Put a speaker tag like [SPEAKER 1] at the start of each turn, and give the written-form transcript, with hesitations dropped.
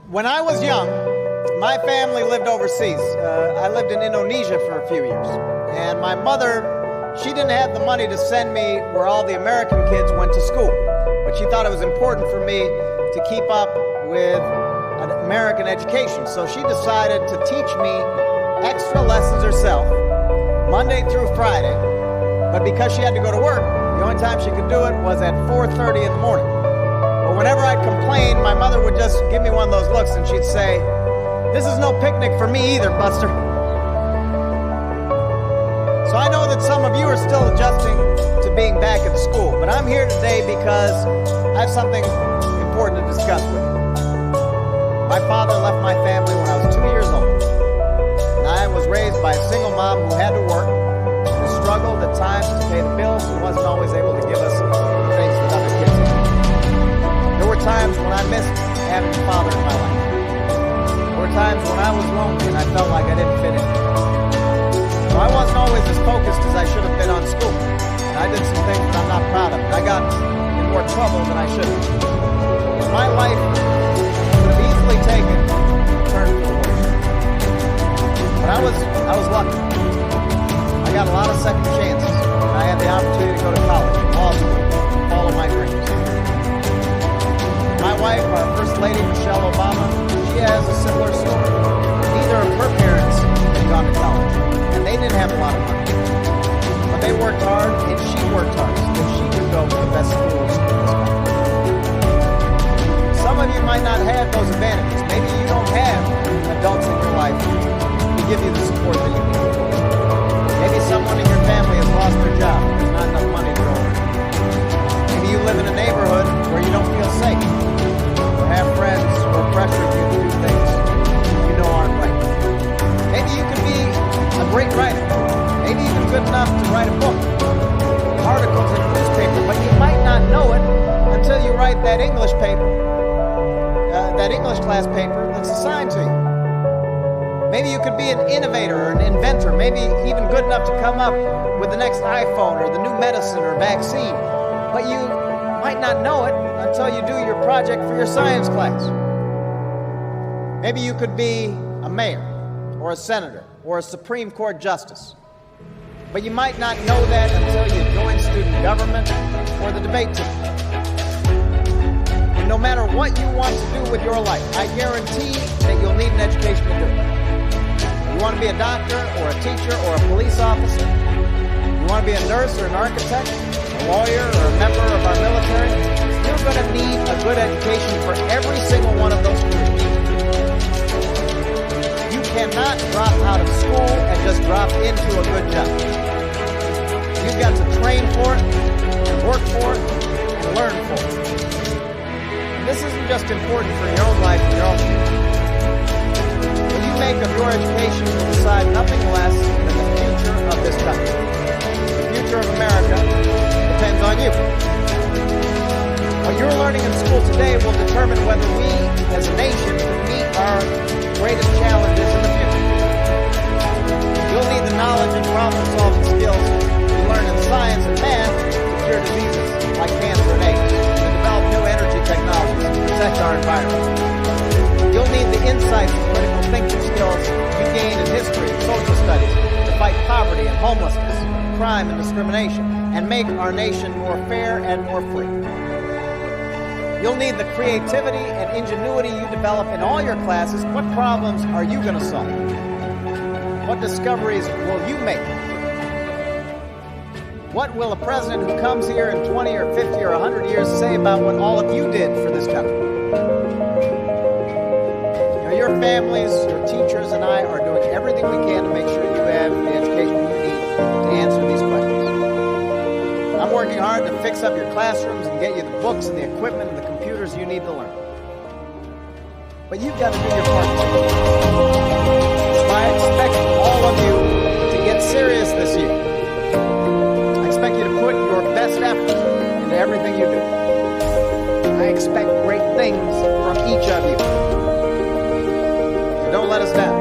[SPEAKER 1] When I was young, my family lived overseas. I lived in Indonesia for a few years. And my mother, she didn't have the money to send me where all the American kids went to school. But she thought it was important for me to keep up with an American education. So she decided to teach me extra lessons herself, Monday through Friday. But because she had to go to work, the only time she could do it was at 4:30 in the morning. But whenever I'd complain, my mother would just give me one of those looks and she'd say, "This is no picnic for me either, Buster." So I know that some of you are still adjusting to being back at school, but I'm here today because I have something important to discuss with you. My father left my family when I was 2 years old, and I was raised by a single mom who had to work, who struggled at times to pay the bills, and wasn't always able to give us the things that other kids had. There were times when I missed having a father in my life. There were times when I was lonely and I felt like I didn't fit in. So I wasn't always as focused as I should have been on school. And I did some things that I'm not proud of. I got in more trouble than I should have. And my life could have easily taken a turn for the worse. But I was lucky. I got a lot of second chances. And I had the opportunity to go to college, law school, follow my dreams. My wife, our First Lady, Michelle Obama, she has a similar story. Neither of her parents had gone to college, and they didn't have a lot of money. But they worked hard, and she worked hard so that she could go to the best schools in this country. Some of you might not have those advantages. Maybe you don't have adults in your life to give you the support that you need. Maybe someone in your family has lost their job. There's not enough money to go around. Maybe you live in a neighborhood where you don't feel safe. Have friends who are pressuring you to do things you know aren't right. Maybe you could be a great writer, maybe even good enough to write a book, articles in a newspaper, but you might not know it until you write that English paper, that English class paper that's assigned to you. Maybe you could be an innovator or an inventor, maybe even good enough to come up with the next iPhone or the new medicine or vaccine, but you might not know it until you do your project for your science class. Maybe you could be a mayor or a senator or a Supreme Court justice, but you might not know that until you join student government or the debate team. And no matter what you want to do with your life, I guarantee that you'll need an education to do it. You want to be a doctor or a teacher or a police officer? You want to be a nurse or an architect, a lawyer or a member of our military? You're going to need a good education for every single one of those careers. You cannot drop out of school and just drop into a good job. You've got to train for it, and work for it, and learn for it. And this isn't just important for your own life and your own future. What you make of your education will decide nothing less than the future of this country. The future of America depends on you. What you're learning in school today will determine whether we, as a nation, can meet our greatest challenges in the future. You'll need the knowledge and problem-solving skills you learn in science and math to cure diseases like cancer and AIDS, to develop new energy technologies to protect our environment. You'll need the insights and critical thinking skills you gain in history and social studies to fight poverty and homelessness, crime and discrimination, and make our nation more fair and more free. You'll need the creativity and ingenuity you develop in all your classes. What problems are you going to solve? What discoveries will you make? What will a president who comes here in 20 or 50 or 100 years say about what all of you did for this country? You know, your families, your teachers, and I are doing everything we can to make sure you have the education you need to answer these questions. I'm working hard to fix up your classrooms and get you the books and the equipment and the computers you need to learn. But you've got to do your part too. So I expect all of you to get serious this year. I expect you to put your best effort into everything you do. I expect great things from each of you. So don't let us down.